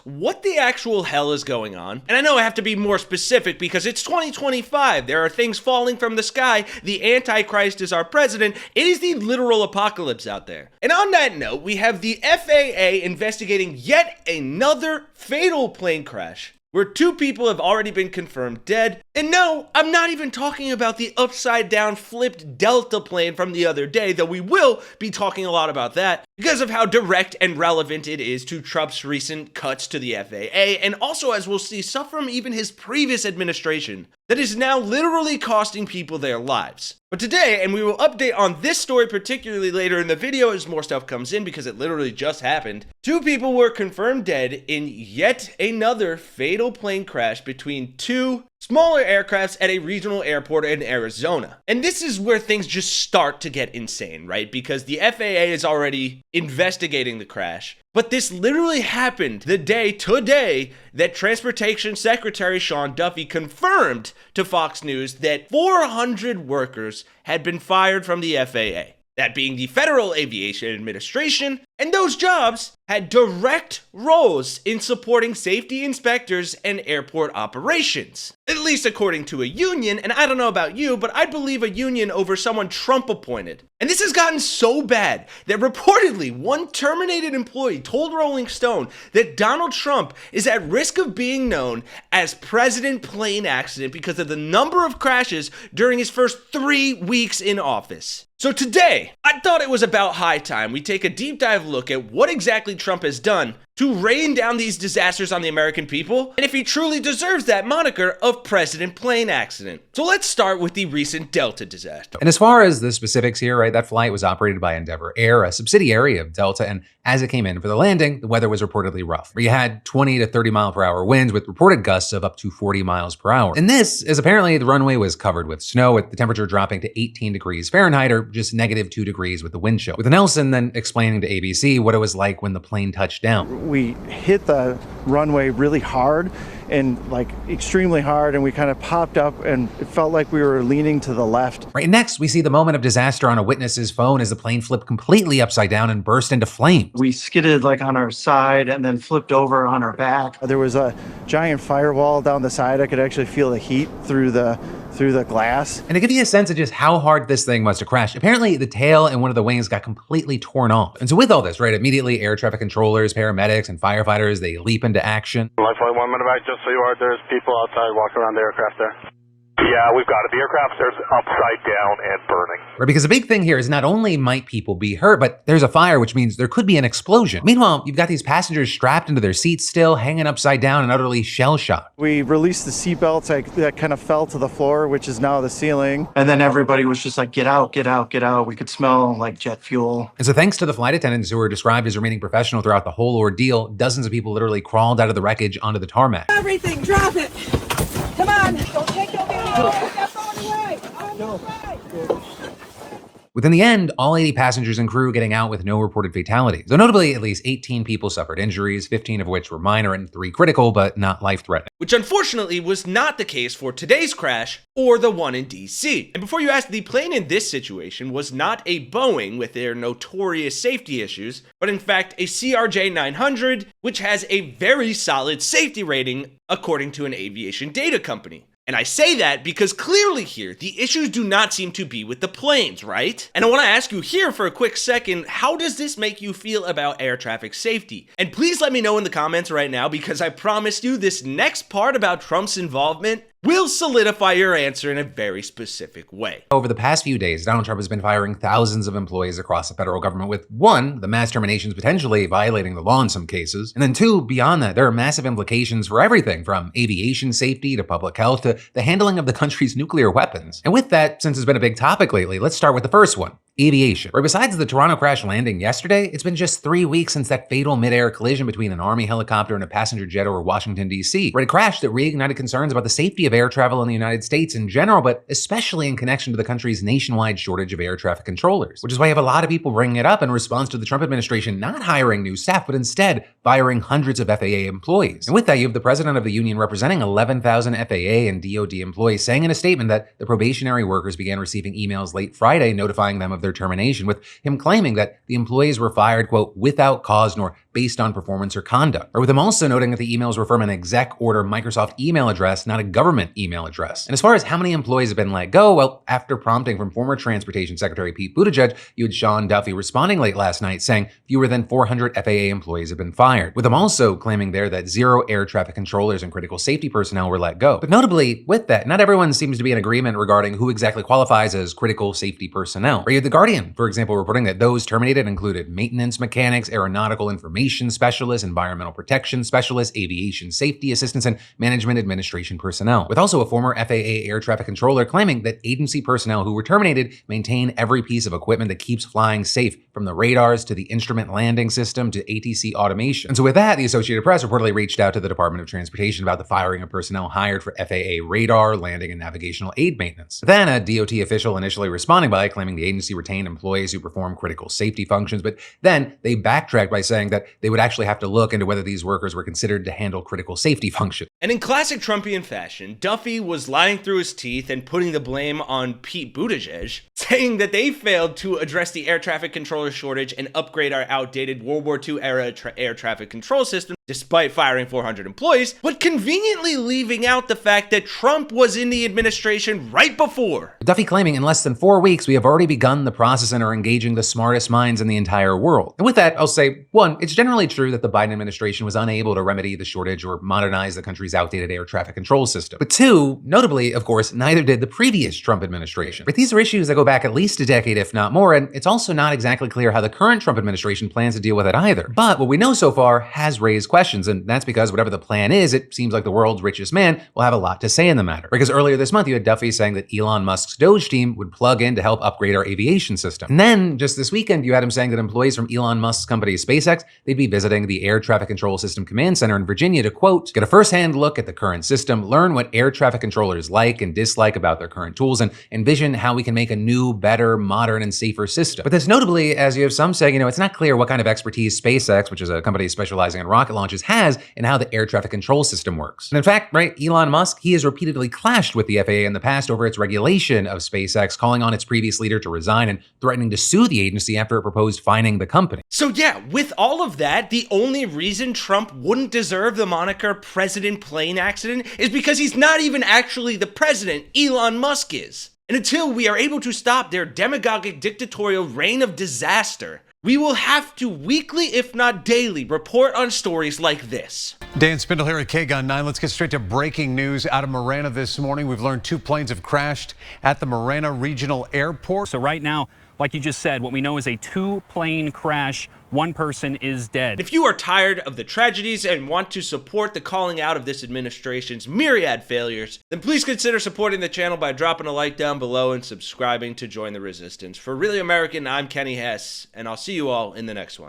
what the actual hell is going on. And I know I have to be more specific because it's 2025. There are things falling from the sky. The Antichrist is our president. It is the literal apocalypse out there. And on that note, we have the FAA investigating yet another fatal plane crash, where 2 people have already been confirmed dead. And no, I'm not even talking about the upside down flipped Delta plane from the other day, though we will be talking a lot about that because of how direct and relevant it is to Trump's recent cuts to the FAA, and also, as we'll see, stuff from even his previous administration that is now literally costing people their lives. But today, and we will update on this story particularly later in the video as more stuff comes in because it literally just happened, 2 people were confirmed dead in yet another fatal plane crash between 2 smaller aircrafts at a regional airport in Arizona. And this is where things just start to get insane, right? Because the FAA is already investigating the crash. But this literally happened the day today that Transportation Secretary Sean Duffy confirmed to Fox News that 400 workers had been fired from the FAA. That being the Federal Aviation Administration, and those jobs had direct roles in supporting safety inspectors and airport operations. At least according to a union, and I don't know about you, but I'd believe a union over someone Trump appointed. And this has gotten so bad that reportedly one terminated employee told Rolling Stone that Donald Trump is at risk of being known as President Plane Accident because of the number of crashes during his first 3 weeks in office. So today, I thought it was about high time we take a deep dive look at what exactly Trump has done to rain down these disasters on the American people, and if he truly deserves that moniker of President Plane Accident. So let's start with the recent Delta disaster. And as far as the specifics here, right, that flight was operated by Endeavor Air, a subsidiary of Delta, and as it came in for the landing, the weather was reportedly rough, where you had 20 to 30 mile per hour winds with reported gusts of up to 40 miles per hour. And this is apparently the runway was covered with snow, with the temperature dropping to 18 degrees Fahrenheit, or just -2 degrees with the wind chill. With Nelson then explaining to ABC what it was like when the plane touched down. We hit the runway really hard and like extremely hard, and we kind of popped up and it felt like we were leaning to the left. Right, next we see the moment of disaster on a witness's phone as the plane flipped completely upside down and burst into flames. We skidded like on our side and then flipped over on our back. There was a giant firewall down the side. I could actually feel the heat through the glass. And to give you a sense of just how hard this thing must have crashed, apparently the tail and one of the wings got completely torn off. And so with all this, right, immediately air traffic controllers, paramedics, and firefighters, they leap into action. Life flight 1 minute back, just so you are, there's people outside walking around the aircraft there. Yeah, we've got it. The aircraft there's upside down and burning. Right, because the big thing here is not only might people be hurt, but there's a fire, which means there could be an explosion. Meanwhile, you've got these passengers strapped into their seats still, hanging upside down and utterly shell-shocked. We released the seatbelts that kind of fell to the floor, which is now the ceiling. And then everybody was just like, get out, get out, get out. We could smell like jet fuel. And so thanks to the flight attendants who were described as remaining professional throughout the whole ordeal, dozens of people literally crawled out of the wreckage onto the tarmac. Everything, drop it. Come on. Don't take your video. Take that phone away. No. Within the end, all 80 passengers and crew getting out with no reported fatalities. Though notably, at least 18 people suffered injuries, 15 of which were minor and 3 critical, but not life-threatening. Which unfortunately was not the case for today's crash or the one in DC. And before you ask, the plane in this situation was not a Boeing with their notorious safety issues, but in fact a CRJ-900, which has a very solid safety rating according to an aviation data company. And I say that because clearly here, the issues do not seem to be with the planes, right? And I want to ask you here for a quick second, how does this make you feel about air traffic safety? And please let me know in the comments right now, because I promise you this next part about Trump's involvement will solidify your answer in a very specific way. Over the past few days, Donald Trump has been firing thousands of employees across the federal government, with 1, the mass terminations potentially violating the law in some cases, and then 2, beyond that, there are massive implications for everything from aviation safety to public health to the handling of the country's nuclear weapons. And with that, since it's been a big topic lately, let's start with the first one. Aviation. Right, besides the Toronto crash landing yesterday, it's been just 3 weeks since that fatal mid-air collision between an Army helicopter and a passenger jet over Washington, D.C., right, a crash that reignited concerns about the safety of air travel in the United States in general, but especially in connection to the country's nationwide shortage of air traffic controllers, which is why you have a lot of people bringing it up in response to the Trump administration not hiring new staff, but instead firing hundreds of FAA employees. And with that, you have the president of the union representing 11,000 FAA and DoD employees saying in a statement that the probationary workers began receiving emails late Friday notifying them of their their termination, with him claiming that the employees were fired, quote, without cause nor based on performance or conduct. Or with him also noting that the emails were from an exec order Microsoft email address, not a government email address. And as far as how many employees have been let go, well, after prompting from former Transportation Secretary Pete Buttigieg, you had Sean Duffy responding late last night saying fewer than 400 FAA employees have been fired, with him also claiming there that 0 air traffic controllers and critical safety personnel were let go. But notably, with that, not everyone seems to be in agreement regarding who exactly qualifies as critical safety personnel. Or you had The Guardian, for example, reporting that those terminated included maintenance mechanics, aeronautical information specialists, environmental protection specialists, aviation safety assistants, and management administration personnel, with also a former FAA air traffic controller claiming that agency personnel who were terminated maintain every piece of equipment that keeps flying safe, from the radars to the instrument landing system to ATC automation. And so with that, the Associated Press reportedly reached out to the Department of Transportation about the firing of personnel hired for FAA radar, landing, and navigational aid maintenance. Then a DOT official initially responding by claiming the agency retained employees who perform critical safety functions, but then they backtracked by saying that they would actually have to look into whether these workers were considered to handle critical safety functions. And in classic Trumpian fashion, Duffy was lying through his teeth and putting the blame on Pete Buttigieg, saying that they failed to address the air traffic controller shortage and upgrade our outdated World War II era air traffic control system, despite firing 400 employees, but conveniently leaving out the fact that Trump was in the administration right before. Duffy claiming in less than 4 weeks, we have already begun the process and are engaging the smartest minds in the entire world. And with that, I'll say, one, it's generally true that the Biden administration was unable to remedy the shortage or modernize the country's outdated air traffic control system. But two, notably, of course, neither did the previous Trump administration. But these are issues that go back at least a decade, if not more, and it's also not exactly clear how the current Trump administration plans to deal with it either. But what we know so far has raised questions, and that's because whatever the plan is, it seems like the world's richest man will have a lot to say in the matter. Because earlier this month, you had Duffy saying that Elon Musk's Doge team would plug in to help upgrade our aviation system. And then, just this weekend, you had him saying that employees from Elon Musk's company SpaceX, they'd be visiting the Air Traffic Control System Command Center in Virginia to, quote, get a first-hand look at the current system, learn what air traffic controllers like and dislike about their current tools, and envision how we can make a new, better, modern, and safer system. But this notably, as you have some saying, it's not clear what kind of expertise SpaceX, which is a company specializing in rocket launches, has in how the air traffic control system works. And in fact, Elon Musk, he has repeatedly clashed with the FAA in the past over its regulation of SpaceX, calling on its previous leader to resign and threatening to sue the agency after it proposed fining the company. So yeah, with all of that, the only reason Trump wouldn't deserve the moniker President Plane Accident is because he's not even actually the president. Elon Musk is. And until we are able to stop their demagogic dictatorial reign of disaster, we will have to weekly, if not daily, report on stories like this. Dan Spindle here at KGUN 9. Let's get straight to breaking news out of Marana this morning. We've learned 2 planes have crashed at the Marana Regional Airport. So right now, like you just said, what we know is a 2-plane crash. 1 person is dead. If you are tired of the tragedies and want to support the calling out of this administration's myriad failures, then please consider supporting the channel by dropping a like down below and subscribing to join the resistance. For Really American, I'm Kenny Hesse, and I'll see you all in the next one.